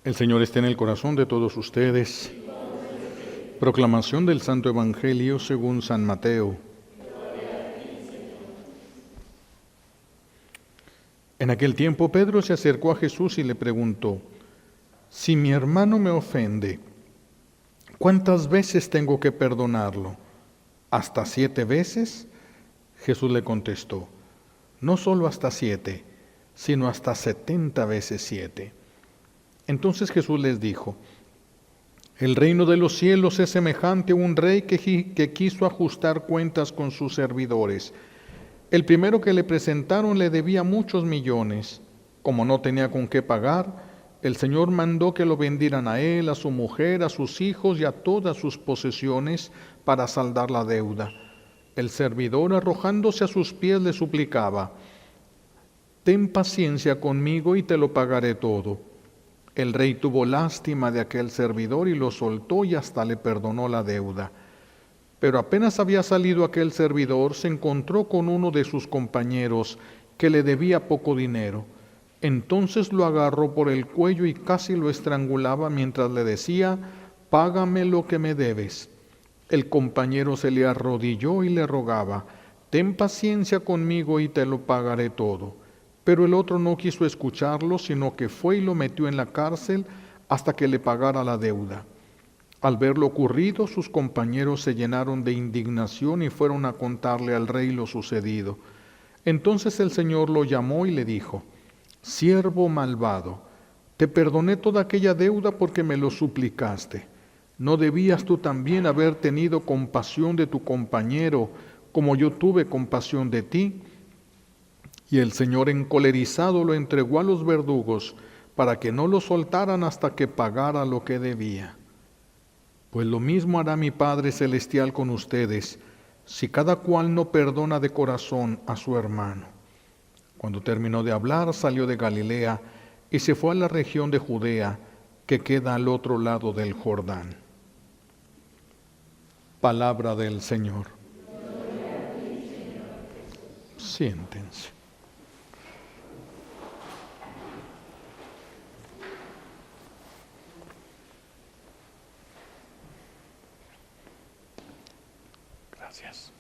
El Señor esté en el corazón de todos ustedes. Proclamación del Santo Evangelio según San Mateo. En aquel tiempo Pedro se acercó a Jesús y le preguntó: si mi hermano me ofende, ¿cuántas veces tengo que perdonarlo? ¿Hasta 7 veces? Jesús le contestó: no solo hasta 7, sino hasta 70 veces 7. Entonces Jesús les dijo: el reino de los cielos es semejante a un rey que quiso ajustar cuentas con sus servidores. El primero que le presentaron le debía muchos millones. Como no tenía con qué pagar, el Señor mandó que lo vendieran a él, a su mujer, a sus hijos y a todas sus posesiones para saldar la deuda. El servidor, arrojándose a sus pies, le suplicaba: ten paciencia conmigo y te lo pagaré todo. El rey tuvo lástima de aquel servidor y lo soltó y hasta le perdonó la deuda. Pero apenas había salido aquel servidor, se encontró con uno de sus compañeros que le debía poco dinero. Entonces lo agarró por el cuello y casi lo estrangulaba mientras le decía: págame lo que me debes. El compañero se le arrodilló y le rogaba: ten paciencia conmigo y te lo pagaré todo. Pero el otro no quiso escucharlo, sino que fue y lo metió en la cárcel hasta que le pagara la deuda. Al ver lo ocurrido, sus compañeros se llenaron de indignación y fueron a contarle al rey lo sucedido. Entonces el Señor lo llamó y le dijo: siervo malvado, te perdoné toda aquella deuda porque me lo suplicaste. ¿No debías tú también haber tenido compasión de tu compañero, como yo tuve compasión de ti? Y el Señor, encolerizado, lo entregó a los verdugos para que no lo soltaran hasta que pagara lo que debía. Pues lo mismo hará mi Padre Celestial con ustedes, si cada cual no perdona de corazón a su hermano. Cuando terminó de hablar, salió de Galilea y se fue a la región de Judea, que queda al otro lado del Jordán. Palabra del Señor. Siéntense. Gracias.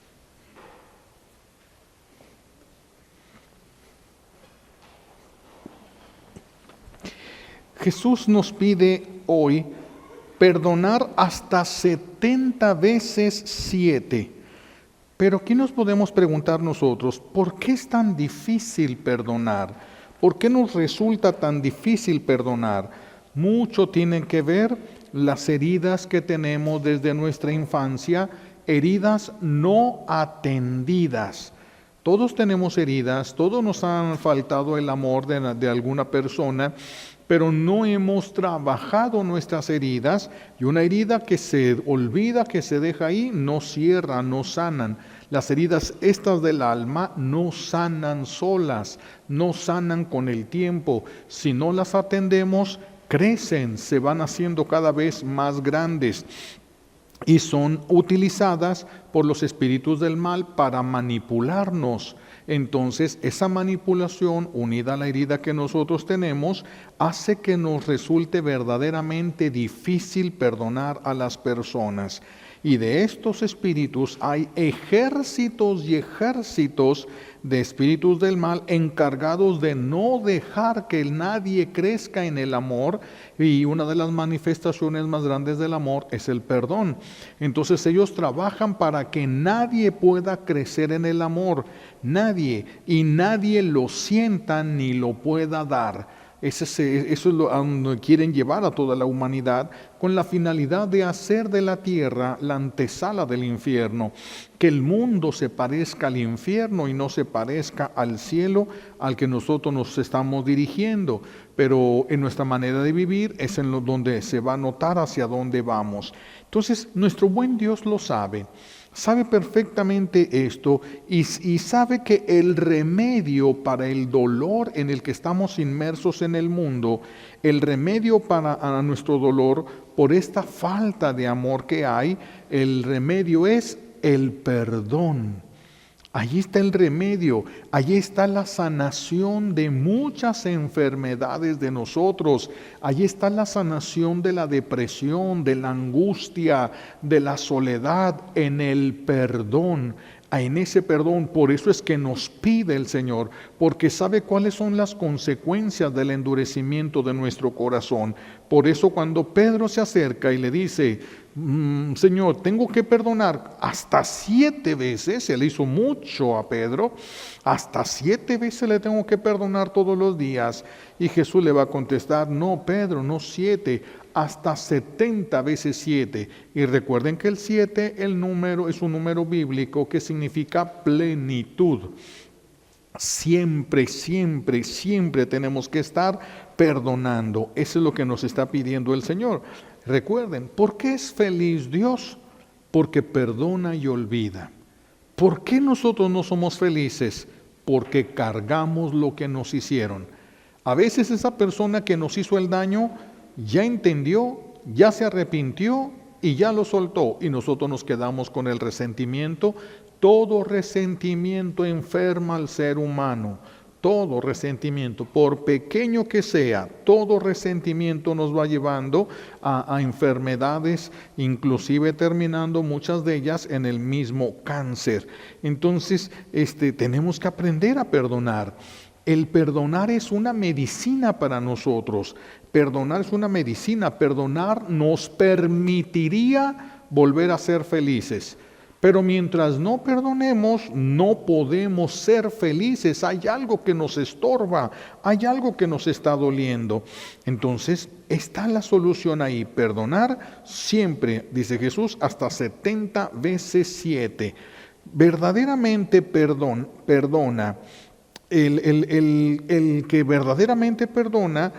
Jesús nos pide hoy perdonar hasta 70 veces 7. Pero aquí nos podemos preguntar nosotros: ¿por qué es tan difícil perdonar? ¿Por qué nos resulta tan difícil perdonar? Mucho tienen que ver las heridas que tenemos desde nuestra infancia, heridas no atendidas. Todos tenemos heridas, todos nos han faltado el amor de alguna persona, pero no hemos trabajado nuestras heridas, y una herida que se olvida, que se deja ahí, no cierra, no sanan. Las heridas estas del alma no sanan solas, no sanan con el tiempo. Si no las atendemos, crecen, se van haciendo cada vez más grandes y son utilizadas por los espíritus del mal para manipularnos. Entonces, esa manipulación, unida a la herida que nosotros tenemos, hace que nos resulte verdaderamente difícil perdonar a las personas. Y de estos espíritus hay ejércitos y ejércitos de espíritus del mal encargados de no dejar que nadie crezca en el amor, y una de las manifestaciones más grandes del amor es el perdón. Entonces ellos trabajan para que nadie pueda crecer en el amor, nadie, y nadie lo sienta ni lo pueda dar. Eso es lo a donde quieren llevar a toda la humanidad, con la finalidad de hacer de la tierra la antesala del infierno, que el mundo se parezca al infierno y no se parezca al cielo al que nosotros nos estamos dirigiendo. Pero en nuestra manera de vivir es en donde se va a notar hacia dónde vamos. Entonces, nuestro buen Dios lo sabe perfectamente esto, y sabe que el remedio para el dolor en el que estamos inmersos en el mundo, el remedio para nuestro dolor por esta falta de amor que hay, el remedio es el perdón. Allí está el remedio, allí está la sanación de muchas enfermedades de nosotros, allí está la sanación de la depresión, de la angustia, de la soledad, en el perdón. En ese perdón, por eso es que nos pide el Señor, porque sabe cuáles son las consecuencias del endurecimiento de nuestro corazón. Por eso cuando Pedro se acerca y le dice, Señor, tengo que perdonar hasta 7 veces, se le hizo mucho a Pedro, hasta 7 veces le tengo que perdonar todos los días. Y Jesús le va a contestar, no Pedro, no 7, hasta 70 veces 7. Y recuerden que el 7, el número, es un número bíblico que significa plenitud. Siempre, siempre, siempre tenemos que estar perdonando. Eso es lo que nos está pidiendo el Señor. Recuerden, ¿por qué es feliz Dios? Porque perdona y olvida. ¿Por qué nosotros no somos felices? Porque cargamos lo que nos hicieron. A veces esa persona que nos hizo el daño ya entendió, ya se arrepintió y ya lo soltó, y nosotros nos quedamos con el resentimiento. Todo resentimiento enferma al ser humano. Todo resentimiento, por pequeño que sea, todo resentimiento nos va llevando a enfermedades, inclusive terminando muchas de ellas en el mismo cáncer. Entonces, tenemos que aprender a perdonar. El perdonar es una medicina para nosotros. Perdonar es una medicina. Perdonar nos permitiría volver a ser felices. Pero mientras no perdonemos, no podemos ser felices. Hay algo que nos estorba, hay algo que nos está doliendo. Entonces, está la solución ahí. Perdonar siempre, dice Jesús, hasta 70 veces 7. Verdaderamente perdona. El que verdaderamente perdona,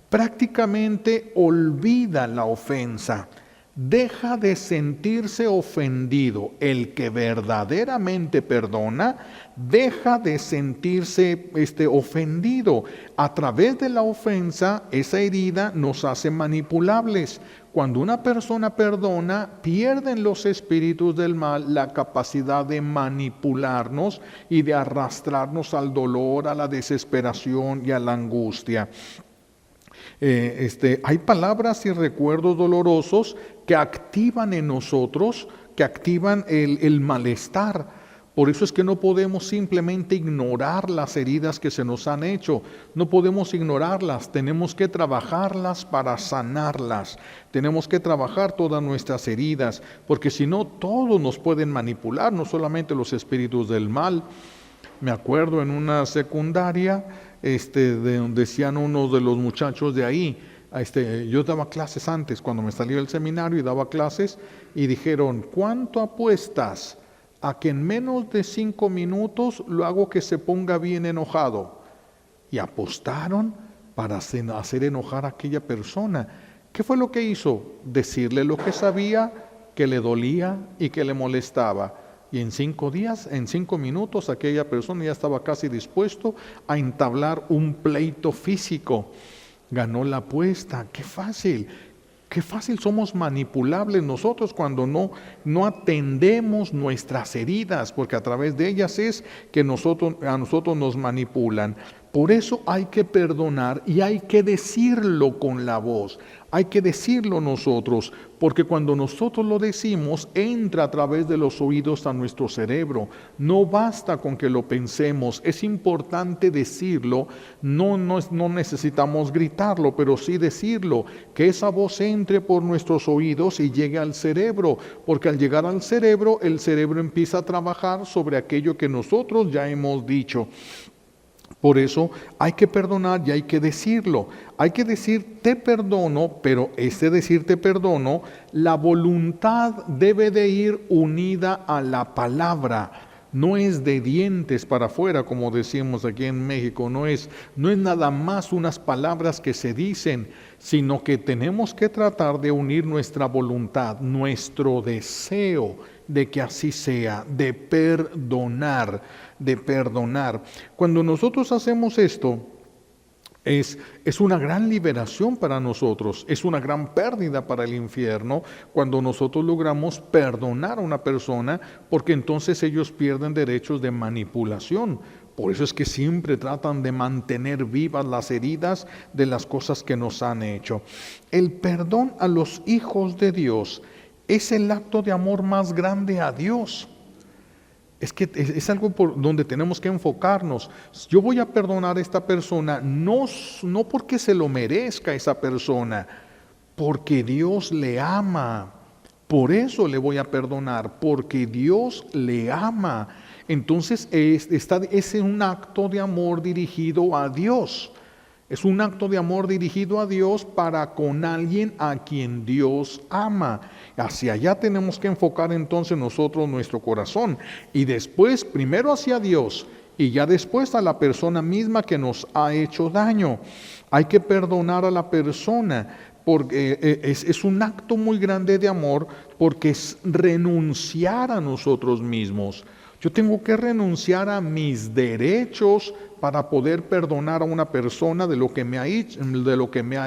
prácticamente olvida la ofensa. Deja de sentirse ofendido. El que verdaderamente perdona, deja de sentirse ofendido. A través de la ofensa, esa herida nos hace manipulables. Cuando una persona perdona, pierden los espíritus del mal la capacidad de manipularnos y de arrastrarnos al dolor, a la desesperación y a la angustia. Hay palabras y recuerdos dolorosos que activan en nosotros, que activan el malestar. Por eso es que no podemos simplemente ignorar las heridas que se nos han hecho. No podemos ignorarlas, tenemos que trabajarlas para sanarlas. Tenemos que trabajar todas nuestras heridas, porque si no, todos nos pueden manipular, no solamente los espíritus del mal. Me acuerdo en una secundaria, de donde decían unos de los muchachos de ahí, yo daba clases antes, cuando me salí del seminario y daba clases, y dijeron, ¿cuánto apuestas a que en menos de 5 minutos lo hago que se ponga bien enojado? Y apostaron para hacer enojar a aquella persona. ¿Qué fue lo que hizo? Decirle lo que sabía, que le dolía y que le molestaba. Y en 5 días, en 5 minutos, aquella persona ya estaba casi dispuesto a entablar un pleito físico. Ganó la apuesta. ¡Qué fácil! ¡Qué fácil somos manipulables nosotros cuando no atendemos nuestras heridas! Porque a través de ellas es que a nosotros nos manipulan. Por eso hay que perdonar y hay que decirlo con la voz. Hay que decirlo nosotros, porque cuando nosotros lo decimos, entra a través de los oídos a nuestro cerebro. No basta con que lo pensemos, es importante decirlo. No necesitamos gritarlo, pero sí decirlo, que esa voz entre por nuestros oídos y llegue al cerebro, porque al llegar al cerebro, el cerebro empieza a trabajar sobre aquello que nosotros ya hemos dicho. Por eso hay que perdonar y hay que decirlo. Hay que decir te perdono, pero ese decir te perdono, la voluntad debe de ir unida a la palabra. No es de dientes para afuera, como decimos aquí en México. No es nada más unas palabras que se dicen, sino que tenemos que tratar de unir nuestra voluntad, nuestro deseo de que así sea, de perdonar. Cuando nosotros hacemos esto, Es una gran liberación para nosotros, es una gran pérdida para el infierno cuando nosotros logramos perdonar a una persona, porque entonces ellos pierden derechos de manipulación. Por eso es que siempre tratan de mantener vivas las heridas de las cosas que nos han hecho. El perdón a los hijos de Dios es el acto de amor más grande a Dios. Es que es algo por donde tenemos que enfocarnos. Yo voy a perdonar a esta persona no porque se lo merezca esa persona, porque Dios le ama. Por eso le voy a perdonar, porque Dios le ama. Entonces es un acto de amor dirigido a Dios. Es un acto de amor dirigido a Dios para con alguien a quien Dios ama. Hacia allá tenemos que enfocar entonces nosotros nuestro corazón. Y después, primero hacia Dios y ya después a la persona misma que nos ha hecho daño. Hay que perdonar a la persona porque es un acto muy grande de amor, porque es renunciar a nosotros mismos. Yo tengo que renunciar a mis derechos para poder perdonar a una persona de lo que me ha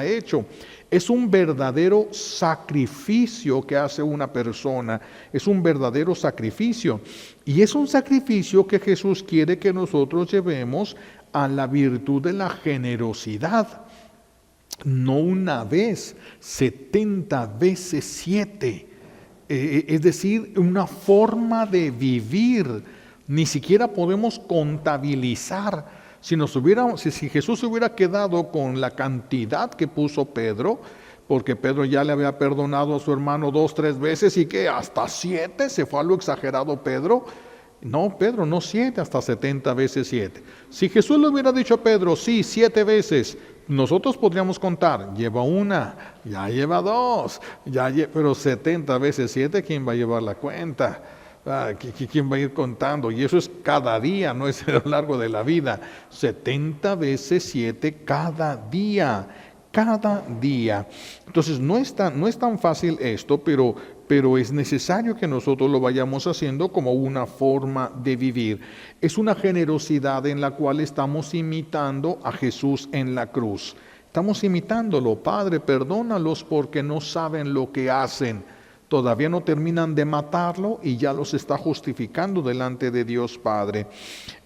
hecho. Es un verdadero sacrificio que hace una persona, es un verdadero sacrificio. Y es un sacrificio que Jesús quiere que nosotros llevemos a la virtud de la generosidad. No una vez, 70 veces 7. Es decir, una forma de vivir. Ni siquiera podemos contabilizar. Si Jesús se hubiera quedado con la cantidad que puso Pedro, porque Pedro ya le había perdonado a su hermano 2, 3 veces, y que hasta 7, se fue a lo exagerado Pedro. No, Pedro, no 7, hasta 70 veces 7. Si Jesús le hubiera dicho a Pedro, sí, 7 veces, nosotros podríamos contar, lleva una, ya lleva 2, pero 70 veces 7, ¿quién va a llevar la cuenta? ¿Quién va a ir contando? Y eso es cada día, no es a lo largo de la vida. 70 veces 7 cada día. Entonces no es tan fácil esto, pero es necesario que nosotros lo vayamos haciendo como una forma de vivir. Es una generosidad en la cual estamos imitando a Jesús en la cruz. Estamos imitándolo. Padre, perdónalos porque no saben lo que hacen. Todavía no terminan de matarlo y ya los está justificando delante de Dios Padre.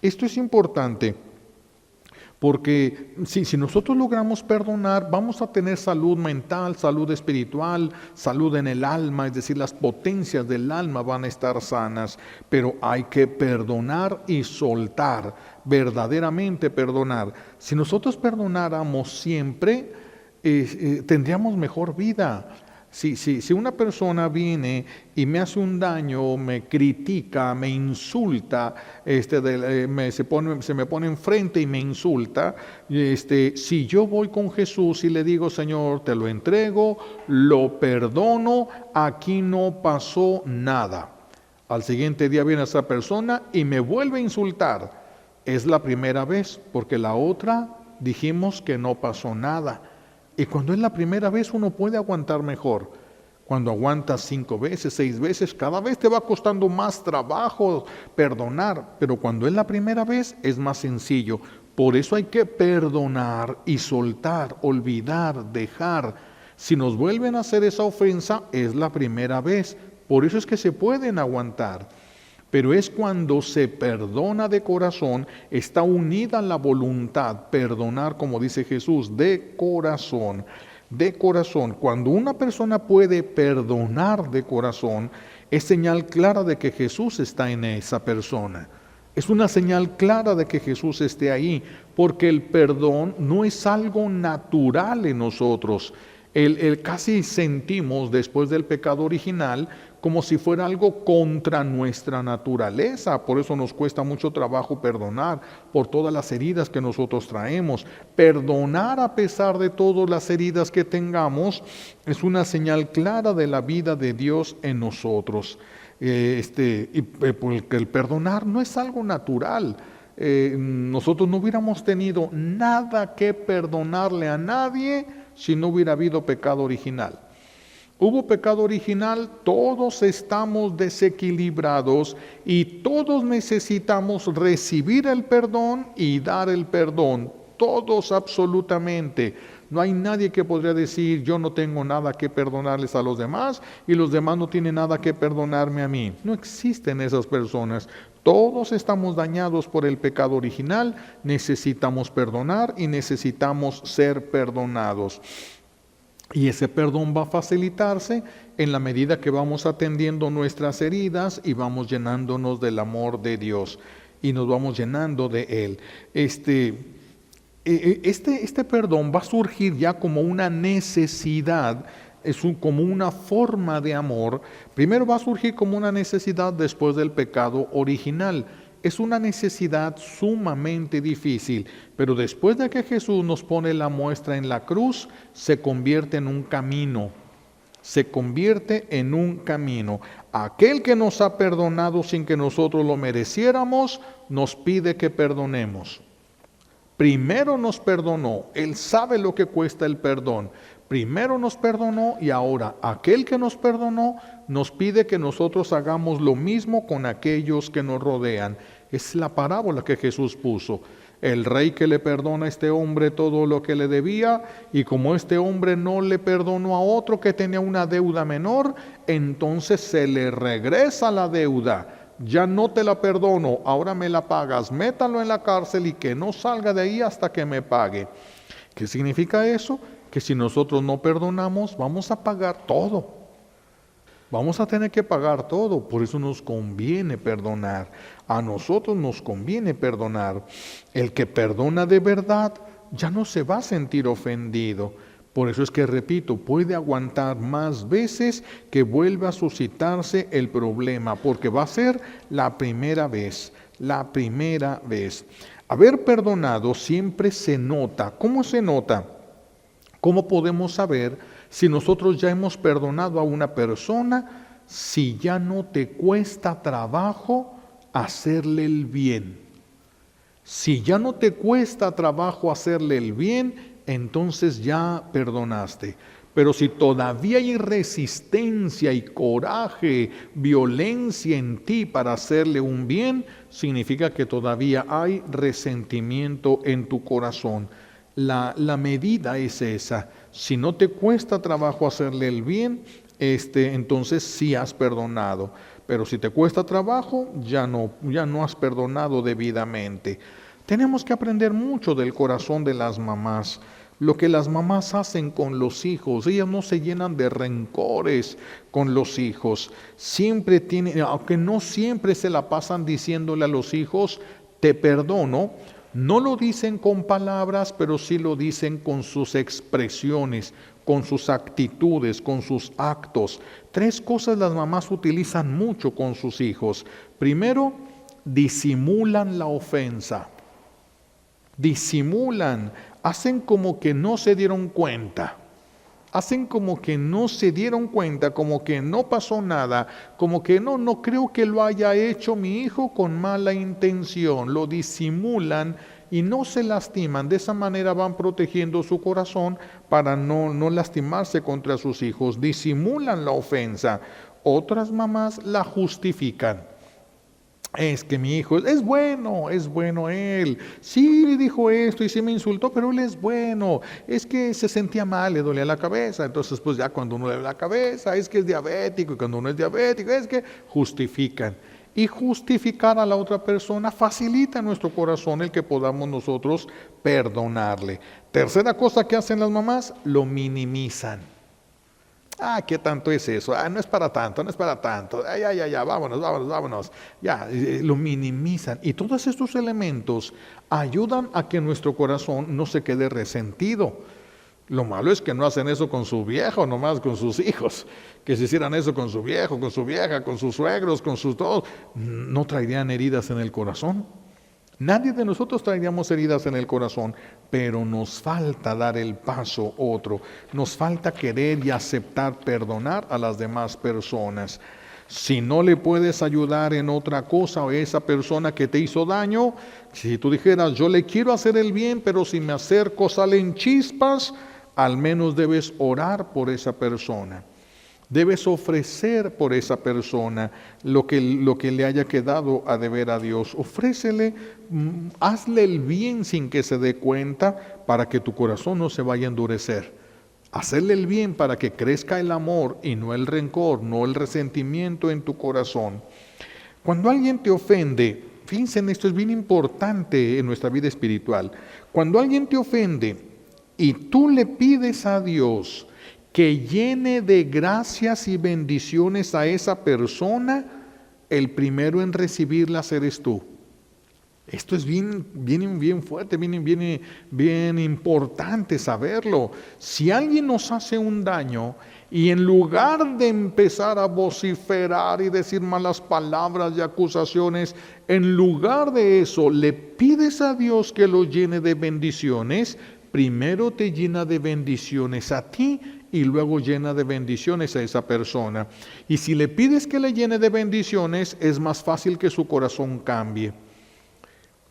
Esto es importante porque si nosotros logramos perdonar, vamos a tener salud mental, salud espiritual, salud en el alma, es decir, las potencias del alma van a estar sanas, pero hay que perdonar y soltar, verdaderamente perdonar. Si nosotros perdonáramos siempre, tendríamos mejor vida. Si una persona viene y me hace un daño, me critica, me insulta, se me pone enfrente y me insulta, si yo voy con Jesús y le digo, Señor, te lo entrego, lo perdono, aquí no pasó nada. Al siguiente día viene esa persona y me vuelve a insultar. Es la primera vez, porque la otra dijimos que no pasó nada. Y cuando es la primera vez uno puede aguantar mejor. Cuando aguantas 5 veces, 6 veces, cada vez te va costando más trabajo perdonar. Pero cuando es la primera vez es más sencillo. Por eso hay que perdonar y soltar, olvidar, dejar. Si nos vuelven a hacer esa ofensa, es la primera vez. Por eso es que se pueden aguantar. Pero es cuando se perdona de corazón, está unida la voluntad, perdonar, como dice Jesús, de corazón, de corazón. Cuando una persona puede perdonar de corazón, es señal clara de que Jesús está en esa persona. Es una señal clara de que Jesús esté ahí, porque el perdón no es algo natural en nosotros. Casi sentimos después del pecado original como si fuera algo contra nuestra naturaleza. Por eso nos cuesta mucho trabajo perdonar, por todas las heridas que nosotros traemos. Perdonar a pesar de todas las heridas que tengamos es una señal clara de la vida de Dios en nosotros. Porque el perdonar no es algo natural. Nosotros no hubiéramos tenido nada que perdonarle a nadie si no hubiera habido pecado original. Hubo pecado original, todos estamos desequilibrados y todos necesitamos recibir el perdón y dar el perdón. todos absolutamente. No hay nadie que podría decir, yo no tengo nada que perdonarles a los demás y los demás no tienen nada que perdonarme a mí. No existen esas personas. Todos estamos dañados por el pecado original, necesitamos perdonar y necesitamos ser perdonados. Y ese perdón va a facilitarse en la medida que vamos atendiendo nuestras heridas y vamos llenándonos del amor de Dios y nos vamos llenando de Él. Este perdón va a surgir ya como una necesidad, como una forma de amor. Primero va a surgir como una necesidad después del pecado original. Es una necesidad sumamente difícil, pero después de que Jesús nos pone la muestra en la cruz, se convierte en un camino. Se convierte en un camino. Aquel que nos ha perdonado sin que nosotros lo mereciéramos, nos pide que perdonemos. Primero nos perdonó, Él sabe lo que cuesta el perdón. Primero nos perdonó y ahora aquel que nos perdonó nos pide que nosotros hagamos lo mismo con aquellos que nos rodean. Es la parábola que Jesús puso. El rey que le perdona a este hombre todo lo que le debía, y como este hombre no le perdonó a otro que tenía una deuda menor, entonces se le regresa la deuda. Ya no te la perdono, ahora me la pagas, métalo en la cárcel y que no salga de ahí hasta que me pague. ¿Qué significa eso? Que si nosotros no perdonamos, vamos a pagar todo. Vamos a tener que pagar todo, por eso nos conviene perdonar. A nosotros nos conviene perdonar. El que perdona de verdad ya no se va a sentir ofendido. Por eso es que, repito, puede aguantar más veces que vuelva a suscitarse el problema, porque va a ser la primera vez, la primera vez. Haber perdonado siempre se nota. ¿Cómo se nota? ¿Cómo podemos saber si nosotros ya hemos perdonado a una persona, si ya no te cuesta trabajo hacerle el bien? Si ya no te cuesta trabajo hacerle el bien, entonces ya perdonaste. Pero si todavía hay resistencia y coraje, violencia en ti para hacerle un bien, significa que todavía hay resentimiento en tu corazón. La medida es esa. Si no te cuesta trabajo hacerle el bien, entonces sí has perdonado. Pero si te cuesta trabajo, ya no has perdonado debidamente. Tenemos que aprender mucho del corazón de las mamás. Lo que las mamás hacen con los hijos, ellas no se llenan de rencores con los hijos. Siempre tienen, aunque no siempre se la pasan diciéndole a los hijos, te perdono. No lo dicen con palabras, pero sí lo dicen con sus expresiones, con sus actitudes, con sus actos. 3 cosas las mamás utilizan mucho con sus hijos. Primero, disimulan la ofensa. Disimulan, hacen como que no se dieron cuenta. Hacen como que no se dieron cuenta, como que no pasó nada, como que no creo que lo haya hecho mi hijo con mala intención. Lo disimulan y no se lastiman. De esa manera van protegiendo su corazón para no lastimarse contra sus hijos. Disimulan la ofensa. Otras mamás la justifican. Es que mi hijo es bueno él. Sí le dijo esto y sí me insultó, pero él es bueno. Es que se sentía mal, le dolía la cabeza. Entonces, pues ya cuando uno le duele la cabeza, es que es diabético. Y cuando uno es diabético, es que justifican. Y justificar a la otra persona facilita en nuestro corazón el que podamos nosotros perdonarle. Tercera cosa que hacen las mamás, lo minimizan. ¿Qué tanto es eso? No es para tanto, no es para tanto. Ya, vámonos. Ya, lo minimizan. Y todos estos elementos ayudan a que nuestro corazón no se quede resentido. Lo malo es que no hacen eso con su viejo, nomás con sus hijos. Que si hicieran eso con su viejo, con su vieja, con sus suegros, con sus todos, no traerían heridas en el corazón. Nadie de nosotros traeríamos heridas en el corazón, pero nos falta dar el paso otro. Nos falta querer y aceptar perdonar a las demás personas. Si no le puedes ayudar en otra cosa a esa persona que te hizo daño, si tú dijeras, yo le quiero hacer el bien, pero si me acerco salen chispas, al menos debes orar por esa persona. Debes ofrecer por esa persona lo que le haya quedado a deber a Dios. Ofrécele, hazle el bien sin que se dé cuenta para que tu corazón no se vaya a endurecer. Hacerle el bien para que crezca el amor y no el rencor, no el resentimiento en tu corazón. Cuando alguien te ofende, fíjense en esto, es bien importante en nuestra vida espiritual. Cuando alguien te ofende y tú le pides a Dios que llene de gracias y bendiciones a esa persona, el primero en recibirlas eres tú. Esto es bien fuerte, bien importante saberlo. Si alguien nos hace un daño y en lugar de empezar a vociferar y decir malas palabras y acusaciones, en lugar de eso le pides a Dios que lo llene de bendiciones, primero te llena de bendiciones a ti y luego llena de bendiciones a esa persona. Y si le pides que le llene de bendiciones, es más fácil que su corazón cambie.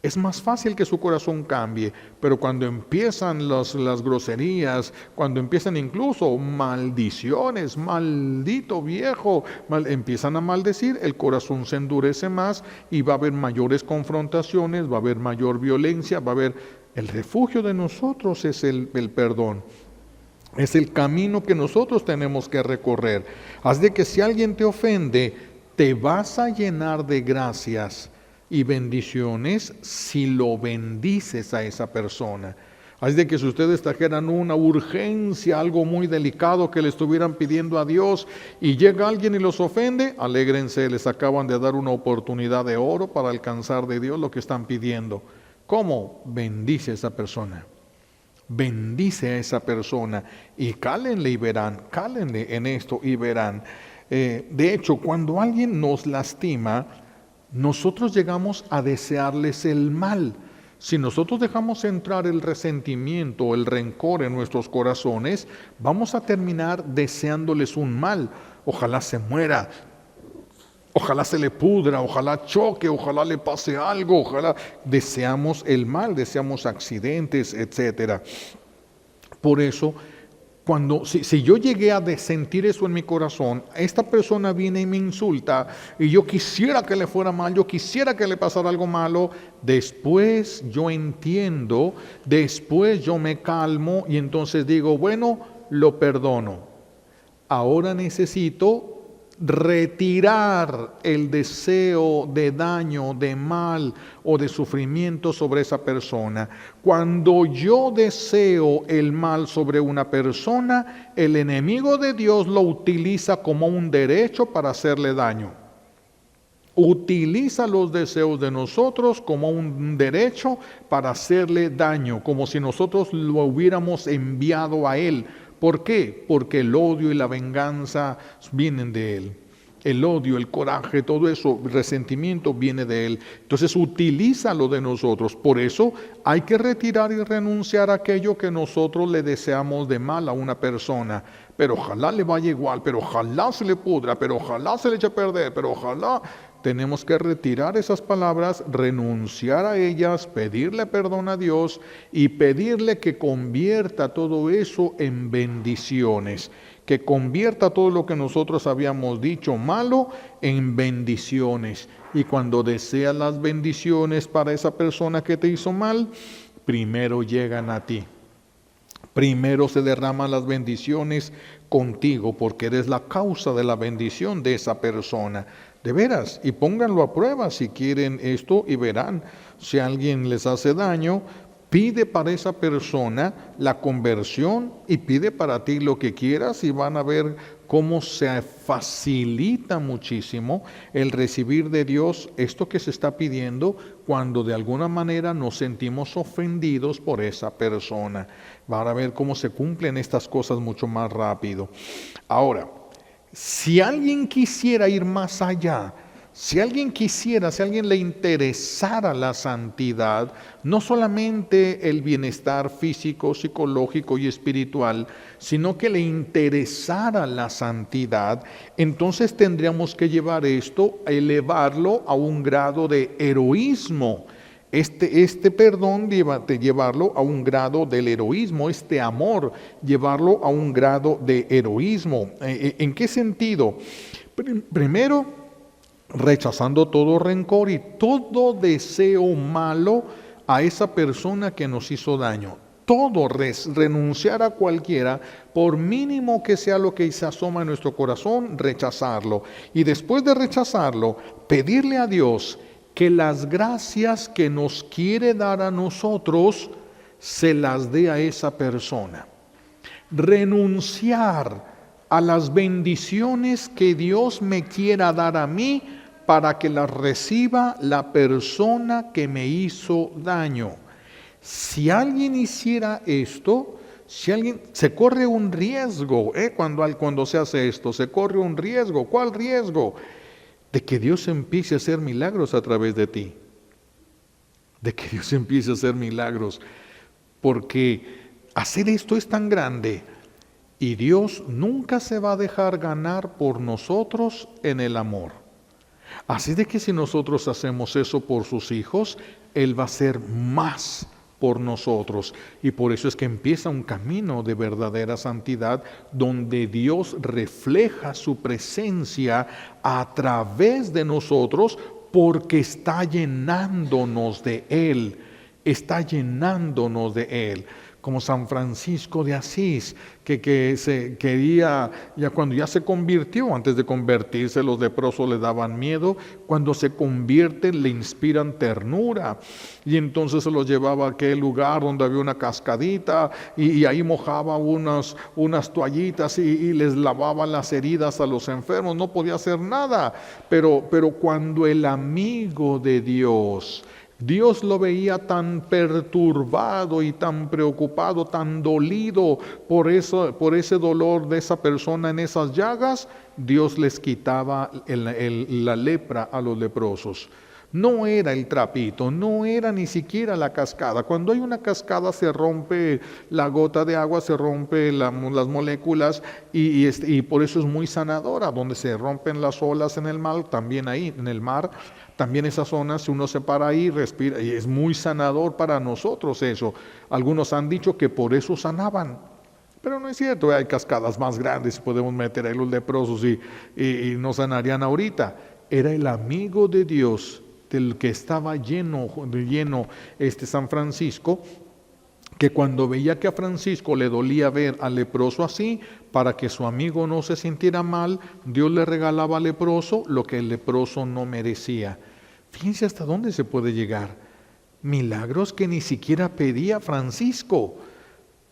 Es más fácil que su corazón cambie, pero cuando empiezan las groserías, cuando empiezan incluso maldiciones, maldito viejo, empiezan a maldecir, el corazón se endurece más y va a haber mayores confrontaciones, va a haber mayor violencia, va a haber... El refugio de nosotros es el perdón. Es el camino que nosotros tenemos que recorrer. Haz de que si alguien te ofende, te vas a llenar de gracias y bendiciones si lo bendices a esa persona. Así de que si ustedes trajeran una urgencia, algo muy delicado que le estuvieran pidiendo a Dios y llega alguien y los ofende, alégrense, les acaban de dar una oportunidad de oro para alcanzar de Dios lo que están pidiendo. ¿Cómo? Bendice a esa persona. Bendice a esa persona y cálenle y verán, cálenle en esto y verán. De hecho, cuando alguien nos lastima, nosotros llegamos a desearles el mal. Si nosotros dejamos entrar el resentimiento o el rencor en nuestros corazones, vamos a terminar deseándoles un mal. Ojalá se muera, ojalá se le pudra, ojalá choque, ojalá le pase algo, ojalá deseamos el mal, deseamos accidentes, etcétera. Por eso, si yo llegué a sentir eso en mi corazón, esta persona viene y me insulta y yo quisiera que le fuera mal, yo quisiera que le pasara algo malo, después yo entiendo, después yo me calmo y entonces digo, bueno, lo perdono. Ahora necesito retirar el deseo de daño, de mal o de sufrimiento sobre esa persona. Cuando yo deseo el mal sobre una persona, el enemigo de Dios lo utiliza como un derecho para hacerle daño. Utiliza los deseos de nosotros como un derecho para hacerle daño, como si nosotros lo hubiéramos enviado a él. ¿Por qué? Porque el odio y la venganza vienen de él. El odio, el coraje, todo eso, el resentimiento viene de él. Entonces utiliza lo de nosotros. Por eso hay que retirar y renunciar a aquello que nosotros le deseamos de mal a una persona. Pero ojalá le vaya igual, pero ojalá se le pudra, pero ojalá se le eche a perder, pero ojalá... Tenemos que retirar esas palabras, renunciar a ellas, pedirle perdón a Dios y pedirle que convierta todo eso en bendiciones, que convierta todo lo que nosotros habíamos dicho malo en bendiciones. Y cuando deseas las bendiciones para esa persona que te hizo mal, primero llegan a ti. Primero se derraman las bendiciones contigo porque eres la causa de la bendición de esa persona. De veras, y pónganlo a prueba si quieren esto y verán. Si alguien les hace daño, pide para esa persona la conversión y pide para ti lo que quieras y van a ver cómo se facilita muchísimo el recibir de Dios esto que se está pidiendo cuando de alguna manera nos sentimos ofendidos por esa persona. Van a ver cómo se cumplen estas cosas mucho más rápido. Ahora, si alguien quisiera ir más allá, si alguien le interesara la santidad, no solamente el bienestar físico, psicológico y espiritual, sino que le interesara la santidad, entonces tendríamos que llevar esto, elevarlo a un grado de heroísmo. Este perdón llevarlo a un grado del heroísmo, este amor, llevarlo a un grado de heroísmo. ¿En qué sentido? Primero, rechazando todo rencor y todo deseo malo a esa persona que nos hizo daño. Todo, renunciar a cualquiera, por mínimo que sea lo que se asoma en nuestro corazón, rechazarlo. Y después de rechazarlo, pedirle a Dios que las gracias que nos quiere dar a nosotros, se las dé a esa persona. Renunciar a las bendiciones que Dios me quiera dar a mí, para que las reciba la persona que me hizo daño. Si alguien hiciera esto, se corre un riesgo, cuando se hace esto, se corre un riesgo. ¿Cuál riesgo? De que Dios empiece a hacer milagros a través de ti. De que Dios empiece a hacer milagros. Porque hacer esto es tan grande y Dios nunca se va a dejar ganar por nosotros en el amor. Así de que si nosotros hacemos eso por sus hijos, Él va a hacer más por nosotros. Y por eso es que empieza un camino de verdadera santidad, donde Dios refleja su presencia a través de nosotros, porque está llenándonos de Él. Está llenándonos de Él. Como San Francisco de Asís, que se quería, ya cuando ya se convirtió, antes de convertirse los leprosos le daban miedo, cuando se convierten le inspiran ternura, y entonces se los llevaba a aquel lugar donde había una cascadita, y ahí mojaba unas toallitas y les lavaba las heridas a los enfermos. No podía hacer nada, pero cuando el amigo de Dios lo veía tan perturbado y tan preocupado, tan dolido por ese dolor de esa persona en esas llagas, Dios les quitaba la lepra a los leprosos. No era el trapito, no era ni siquiera la cascada. Cuando hay una cascada se rompe la gota de agua, se rompe las moléculas y por eso es muy sanadora. Donde se rompen las olas en el mar, también ahí en el mar, también esa zona, si uno se para ahí, respira, y es muy sanador para nosotros eso. Algunos han dicho que por eso sanaban, pero no es cierto. Hay cascadas más grandes, podemos meter ahí los leprosos y no sanarían ahorita. Era el amigo de Dios, del que estaba lleno San Francisco, que cuando veía que a Francisco le dolía ver al leproso así, para que su amigo no se sintiera mal, Dios le regalaba al leproso lo que el leproso no merecía. Fíjense hasta dónde se puede llegar. Milagros que ni siquiera pedía Francisco.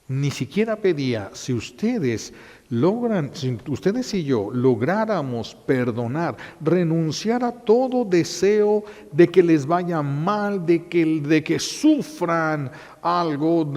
Ni siquiera pedía. Si ustedes y yo lográramos perdonar, renunciar a todo deseo de que les vaya mal, de que sufran algo,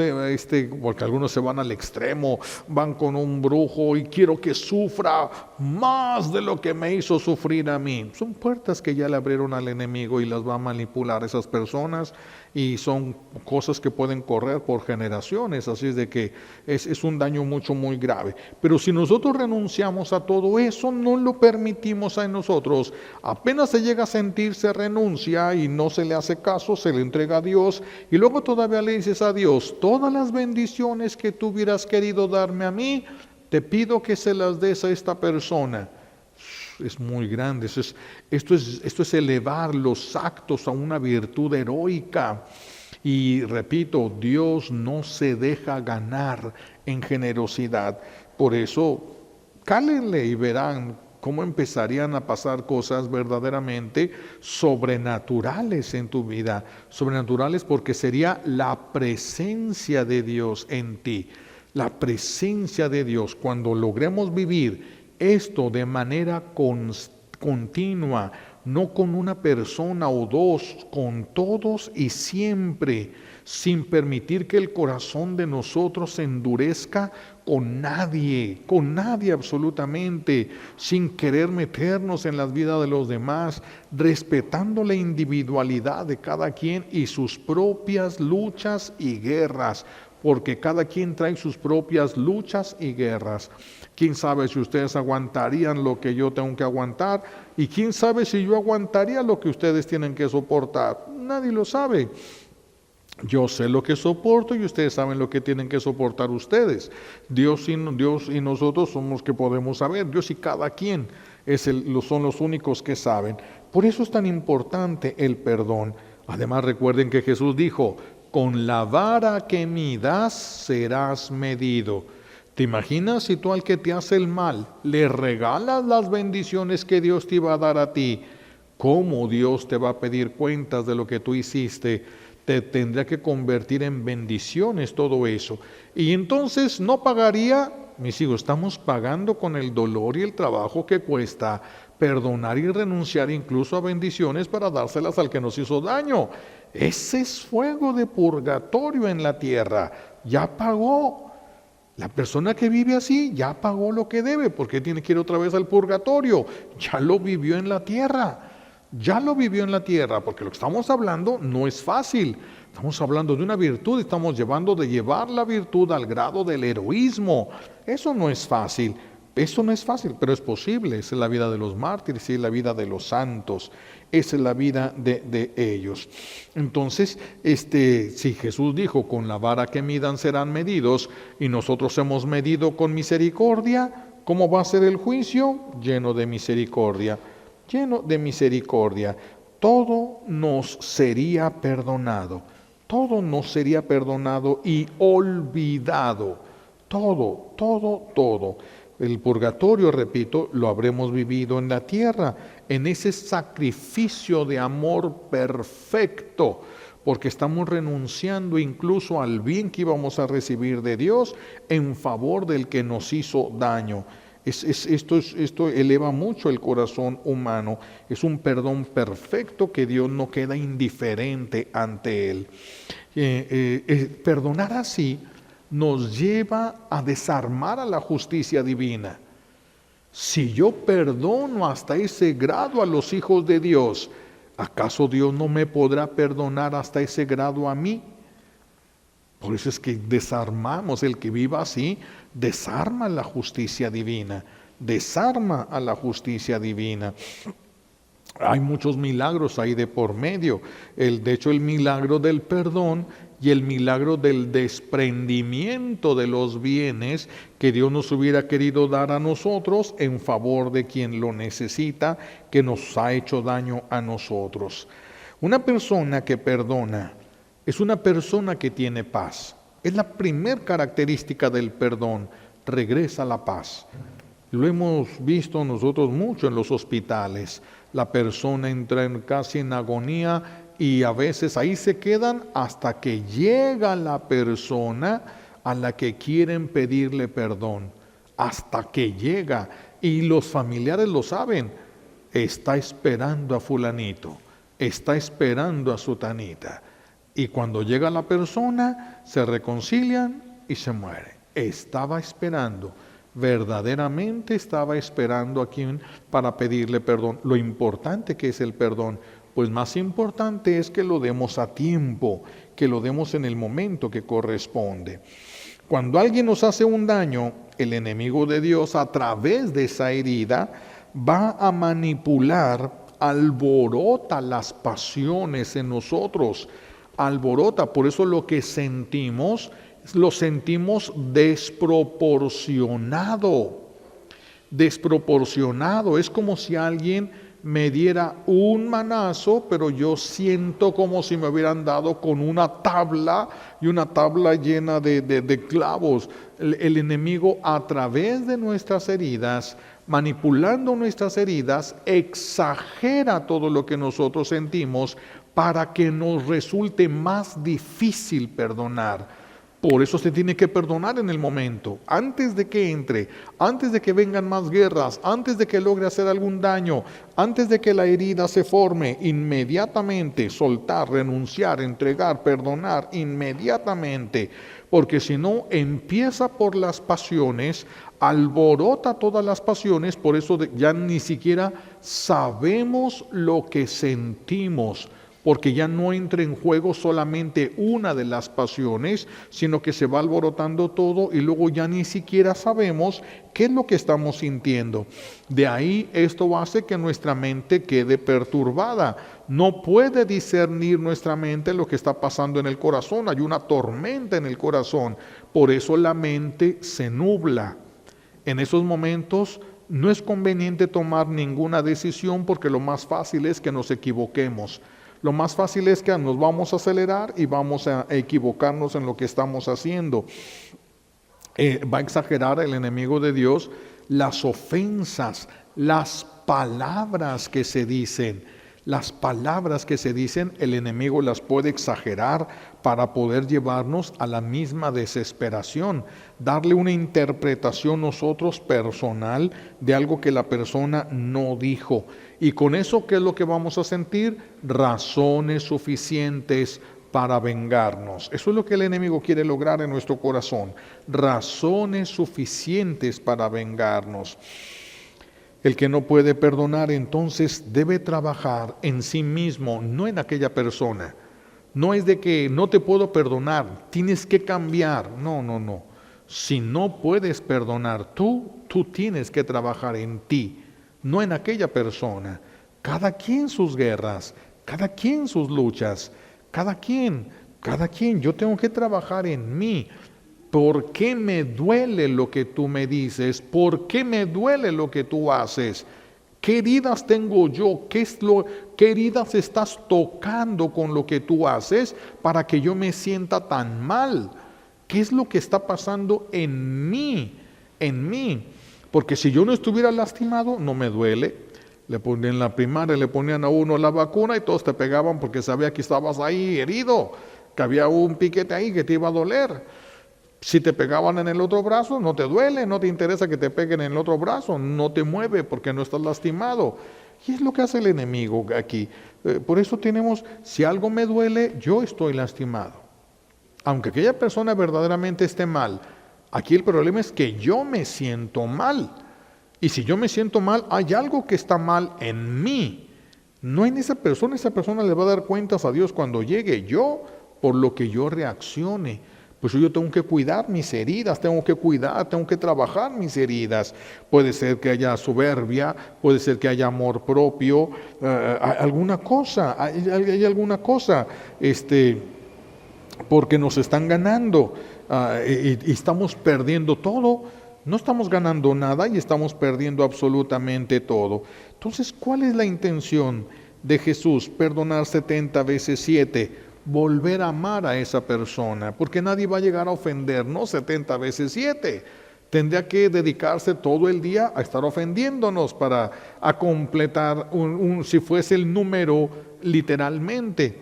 porque algunos se van al extremo, van con un brujo y quiero que sufra más de lo que me hizo sufrir a mí. Son puertas que ya le abrieron al enemigo y las va a manipular esas personas, y son cosas que pueden correr por generaciones, así es de que es un daño muy grave. Pero si nosotros renunciamos a todo eso, no lo permitimos a nosotros, apenas se llega a sentir, se renuncia y no se le hace caso, se le entrega a Dios, y luego todavía le dices a Dios: todas las bendiciones que tú hubieras querido darme a mí, te pido que se las des a esta persona. Es muy grande. Esto es elevar los actos a una virtud heroica. Y repito, Dios no se deja ganar en generosidad. Por eso, cálenle y verán cómo empezarían a pasar cosas verdaderamente sobrenaturales en tu vida. Sobrenaturales porque sería la presencia de Dios en ti. La presencia de Dios. Cuando logremos vivir esto de manera continua, no con una persona o dos, con todos y siempre, sin permitir que el corazón de nosotros se endurezca con nadie absolutamente, sin querer meternos en las vidas de los demás, respetando la individualidad de cada quien y sus propias luchas y guerras, porque cada quien trae sus propias luchas y guerras. ¿Quién sabe si ustedes aguantarían lo que yo tengo que aguantar? ¿Y quién sabe si yo aguantaría lo que ustedes tienen que soportar? Nadie lo sabe. Yo sé lo que soporto y ustedes saben lo que tienen que soportar ustedes. Dios y nosotros somos los que podemos saber. Dios y cada quien son los únicos que saben. Por eso es tan importante el perdón. Además, recuerden que Jesús dijo, con la vara que midas serás medido. ¿Te imaginas si tú al que te hace el mal le regalas las bendiciones que Dios te iba a dar a ti? ¿Cómo Dios te va a pedir cuentas de lo que tú hiciste? Te tendría que convertir en bendiciones todo eso. Y entonces no pagaría, mis hijos, estamos pagando con el dolor y el trabajo que cuesta perdonar y renunciar incluso a bendiciones para dárselas al que nos hizo daño. Ese es fuego de purgatorio en la tierra. Ya pagó. La persona que vive así ya pagó lo que debe. ¿Por qué tiene que ir otra vez al purgatorio? Ya lo vivió en la tierra. Ya lo vivió en la tierra, porque lo que estamos hablando no es fácil. Estamos hablando de una virtud, estamos llevar la virtud al grado del heroísmo. Eso no es fácil, pero es posible. Esa es la vida de los mártires, es la vida de los santos, esa es la vida de ellos. Entonces, si Jesús dijo, con la vara que midan serán medidos, y nosotros hemos medido con misericordia, ¿cómo va a ser el juicio? Lleno de misericordia. Lleno de misericordia, todo nos sería perdonado, y olvidado, todo. El purgatorio, repito, lo habremos vivido en la tierra, en ese sacrificio de amor perfecto, porque estamos renunciando incluso al bien que íbamos a recibir de Dios en favor del que nos hizo daño. Esto eleva mucho el corazón humano. Es un perdón perfecto que Dios no queda indiferente ante él. Perdonar así nos lleva a desarmar a la justicia divina. Si yo perdono hasta ese grado a los hijos de Dios, ¿acaso Dios no me podrá perdonar hasta ese grado a mí? Por eso es que desarmamos, el que viva así, desarma la justicia divina, desarma a la justicia divina. Hay muchos milagros ahí de por medio. De hecho, el milagro del perdón y el milagro del desprendimiento de los bienes que Dios nos hubiera querido dar a nosotros en favor de quien lo necesita, que nos ha hecho daño a nosotros. Una persona que perdona es una persona que tiene paz. Es la primera característica del perdón. Regresa la paz. Lo hemos visto nosotros mucho en los hospitales. La persona entra casi en agonía y a veces ahí se quedan hasta que llega la persona a la que quieren pedirle perdón. Hasta que llega. Y los familiares lo saben. Está esperando a fulanito. Está esperando a sutanita. Y cuando llega la persona, se reconcilian y se muere. Estaba esperando, verdaderamente estaba esperando a quien para pedirle perdón. Lo importante que es el perdón, pues más importante es que lo demos a tiempo, que lo demos en el momento que corresponde. Cuando alguien nos hace un daño, el enemigo de Dios, a través de esa herida, va a manipular, alborota las pasiones en nosotros, alborota, por eso lo que sentimos, lo sentimos desproporcionado, es como si alguien me diera un manazo, pero yo siento como si me hubieran dado con una tabla, y una tabla llena de clavos. El enemigo, a través de nuestras heridas, manipulando nuestras heridas, exagera todo lo que nosotros sentimos para que nos resulte más difícil perdonar. Por eso se tiene que perdonar en el momento, antes de que entre, antes de que vengan más guerras, antes de que logre hacer algún daño, antes de que la herida se forme, inmediatamente soltar, renunciar, entregar, perdonar, inmediatamente, porque si no empieza por las pasiones, alborota todas las pasiones, por eso ya ni siquiera sabemos lo que sentimos porque ya no entra en juego solamente una de las pasiones, sino que se va alborotando todo y luego ya ni siquiera sabemos qué es lo que estamos sintiendo. De ahí esto hace que nuestra mente quede perturbada. No puede discernir nuestra mente lo que está pasando en el corazón. Hay una tormenta en el corazón. Por eso la mente se nubla. En esos momentos no es conveniente tomar ninguna decisión porque lo más fácil es que nos equivoquemos. Lo más fácil es que nos vamos a acelerar y vamos a equivocarnos en lo que estamos haciendo. Va a exagerar el enemigo de Dios las ofensas, las palabras que se dicen. Las palabras que se dicen, el enemigo las puede exagerar para poder llevarnos a la misma desesperación, darle una interpretación nosotros personal de algo que la persona no dijo. Y con eso, ¿qué es lo que vamos a sentir? Razones suficientes para vengarnos. Eso es lo que el enemigo quiere lograr en nuestro corazón. Razones suficientes para vengarnos. El que no puede perdonar entonces debe trabajar en sí mismo, no en aquella persona. No es de que no te puedo perdonar, tienes que cambiar. No. Si no puedes perdonar tú tienes que trabajar en ti, no en aquella persona. Cada quien sus guerras, cada quien sus luchas, cada quien. Yo tengo que trabajar en mí. ¿Por qué me duele lo que tú me dices? ¿Por qué me duele lo que tú haces? ¿Qué heridas tengo yo? ¿Qué heridas estás tocando con lo que tú haces para que yo me sienta tan mal? ¿Qué es lo que está pasando en mí? Porque si yo no estuviera lastimado, no me duele. En la primaria le ponían a uno la vacuna y todos te pegaban porque sabía que estabas ahí herido, que había un piquete ahí que te iba a doler. Si te pegaban en el otro brazo, no te duele, no te interesa que te peguen en el otro brazo, no te mueve porque no estás lastimado. Y es lo que hace el enemigo aquí. Por eso si algo me duele, yo estoy lastimado. Aunque aquella persona verdaderamente esté mal, aquí el problema es que yo me siento mal. Y si yo me siento mal, hay algo que está mal en mí. No en esa persona le va a dar cuentas a Dios cuando llegue. Yo, por lo que yo reaccione. Pues yo tengo que cuidar mis heridas, tengo que trabajar mis heridas. Puede ser que haya soberbia, puede ser que haya amor propio, alguna cosa, hay alguna cosa, porque nos están ganando y estamos perdiendo todo. No estamos ganando nada y estamos perdiendo absolutamente todo. Entonces, ¿cuál es la intención de Jesús? Perdonar 70 veces 7. Volver a amar a esa persona, porque nadie va a llegar a ofendernos 70 veces 7. Tendría que dedicarse todo el día a estar ofendiéndonos para completar si fuese el número literalmente.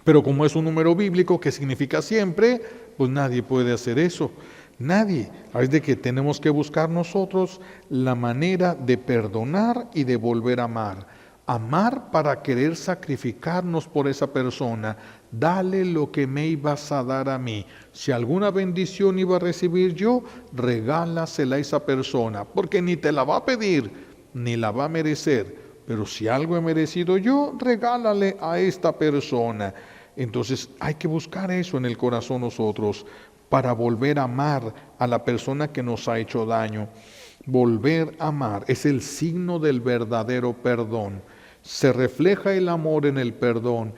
Pero como es un número bíblico que significa siempre, pues nadie puede hacer eso. Nadie. Es de que tenemos que buscar nosotros la manera de perdonar y de volver a amar. Amar para querer sacrificarnos por esa persona. Dale lo que me ibas a dar a mí. Si alguna bendición iba a recibir yo, regálasela a esa persona, porque ni te la va a pedir, ni la va a merecer. Pero si algo he merecido yo, regálale a esta persona. Entonces hay que buscar eso en el corazón nosotros, para volver a amar a la persona que nos ha hecho daño. Volver a amar es el signo del verdadero perdón. Se refleja el amor en el perdón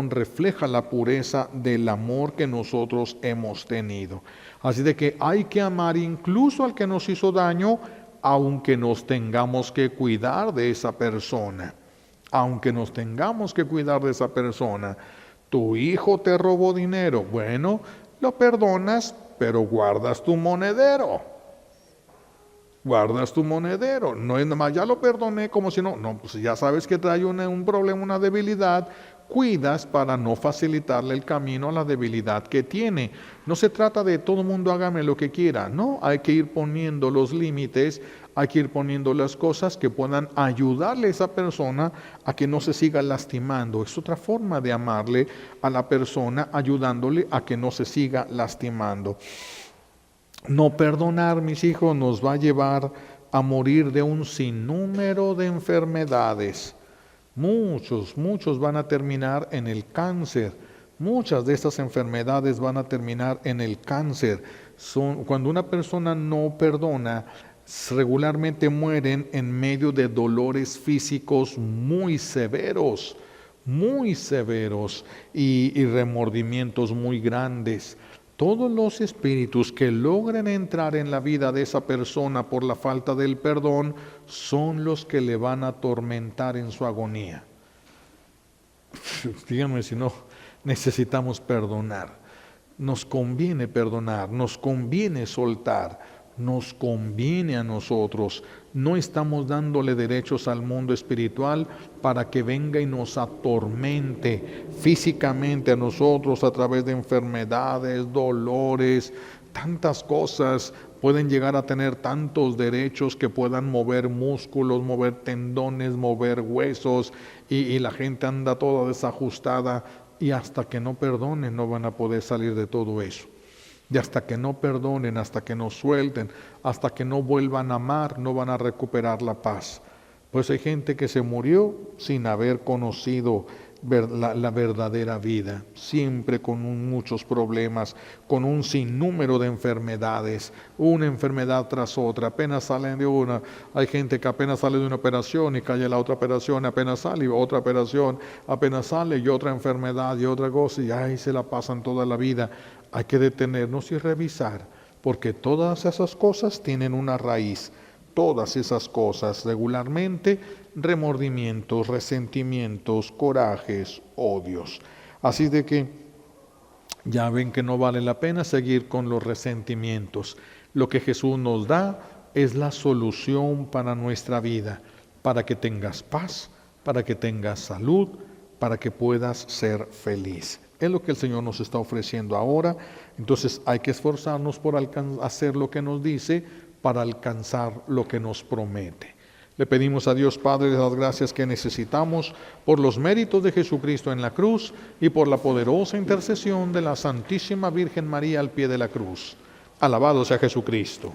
refleja la pureza del amor que nosotros hemos tenido. Así de que hay que amar incluso al que nos hizo daño, aunque nos tengamos que cuidar de esa persona. Tu hijo te robó dinero, bueno, lo perdonas, pero guardas tu monedero. No es nada más, ya lo perdoné como si no. No, pues ya sabes que trae un problema, una debilidad. Cuidas para no facilitarle el camino a la debilidad que tiene. No se trata de todo el mundo hágame lo que quiera. No, hay que ir poniendo los límites, hay que ir poniendo las cosas que puedan ayudarle a esa persona a que no se siga lastimando. Es otra forma de amarle a la persona, ayudándole a que no se siga lastimando. No perdonar, mis hijos, nos va a llevar a morir de un sinnúmero de enfermedades. Muchos van a terminar en el cáncer. Muchas de estas enfermedades van a terminar en el cáncer. Cuando una persona no perdona, regularmente mueren en medio de dolores físicos muy severos y remordimientos muy grandes. Todos los espíritus que logren entrar en la vida de esa persona por la falta del perdón son los que le van a atormentar en su agonía. Díganme si no necesitamos perdonar. Nos conviene perdonar, nos conviene soltar, nos conviene a nosotros. No estamos dándole derechos al mundo espiritual para que venga y nos atormente físicamente a nosotros a través de enfermedades, dolores, tantas cosas. Pueden llegar a tener tantos derechos que puedan mover músculos, mover tendones, mover huesos y la gente anda toda desajustada y hasta que no perdonen no van a poder salir de todo eso. Y hasta que no perdonen, hasta que no suelten, hasta que no vuelvan a amar, no van a recuperar la paz. Pues hay gente que se murió sin haber conocido la verdadera vida, siempre con muchos problemas, con un sinnúmero de enfermedades, una enfermedad tras otra, apenas salen de una. Hay gente que apenas sale de una operación y cae la otra operación, apenas sale otra operación, apenas sale y otra enfermedad y otra cosa, y ahí se la pasan toda la vida. Hay que detenernos y revisar, porque todas esas cosas tienen una raíz. Todas esas cosas regularmente, remordimientos, resentimientos, corajes, odios. Así de que ya ven que no vale la pena seguir con los resentimientos. Lo que Jesús nos da es la solución para nuestra vida, para que tengas paz, para que tengas salud, para que puedas ser feliz. Es lo que el Señor nos está ofreciendo ahora. Entonces hay que esforzarnos por hacer lo que nos dice, para alcanzar lo que nos promete. Le pedimos a Dios Padre las gracias que necesitamos por los méritos de Jesucristo en la cruz y por la poderosa intercesión de la Santísima Virgen María al pie de la cruz. Alabado sea Jesucristo.